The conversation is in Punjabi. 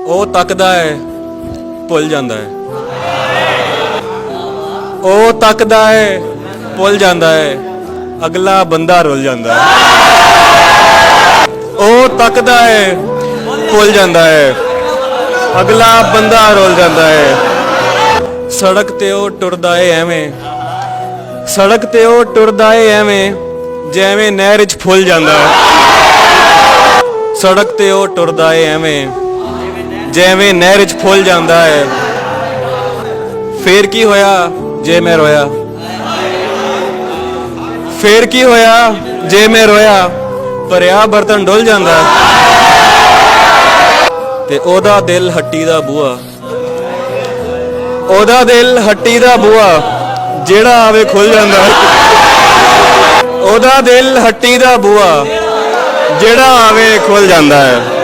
ਉਹ ਤੱਕਦਾ ਹੈ ਭੁੱਲ ਜਾਂਦਾ ਹੈ। ਉਹ ਤੱਕਦਾ ਹੈ ਭੁੱਲ ਜਾਂਦਾ ਹੈ, ਅਗਲਾ ਬੰਦਾ ਰੁੱਲ ਜਾਂਦਾ ਹੈ। ਉਹ ਤੱਕਦਾ ਹੈ ਭੁੱਲ ਜਾਂਦਾ ਹੈ, ਅਗਲਾ ਬੰਦਾ ਰੁੱਲ ਜਾਂਦਾ ਹੈ। ਸੜਕ ਤੇ ਉਹ ਟੁਰਦਾ ਏ ਐਵੇਂ, ਸੜਕ ਤੇ ਉਹ ਟੁਰਦਾ ਏ ਐਵੇਂ ਜਿਵੇਂ ਨਹਿਰ 'ਚ ਫੁੱਲ ਜਾਂਦਾ ਹੈ। ਸੜਕ ਤੇ ਉਹ ਟੁਰਦਾ ਏ ਐਵੇਂ ਜਿਵੇਂ ਨਹਿਰ 'ਚ ਫੁੱਲ ਜਾਂਦਾ ਹੈ। ਫੇਰ ਕੀ ਹੋਇਆ ਜੇ ਮੈਂ ਰੋਇਆ, ਫੇਰ ਕੀ ਹੋਇਆ ਜੇ ਮੈਂ ਰੋਇਆ, ਭਰਿਆ ਬਰਤਨ ਡੁੱਲ ਜਾਂਦਾ ਤੇ ਉਹਦਾ ਦਿਲ ਹੱਟੀ ਦਾ ਬੂਹਾ, ਉਹਦਾ ਦਿਲ ਹੱਟੀ ਦਾ ਬੂਹਾ ਜਿਹੜਾ ਆਵੇ ਖੁੱਲ ਜਾਂਦਾ। ਉਹਦਾ ਦਿਲ ਹੱਟੀ ਦਾ ਬੂਹਾ ਜਿਹੜਾ ਆਵੇ ਖੁੱਲ ਜਾਂਦਾ ਹੈ।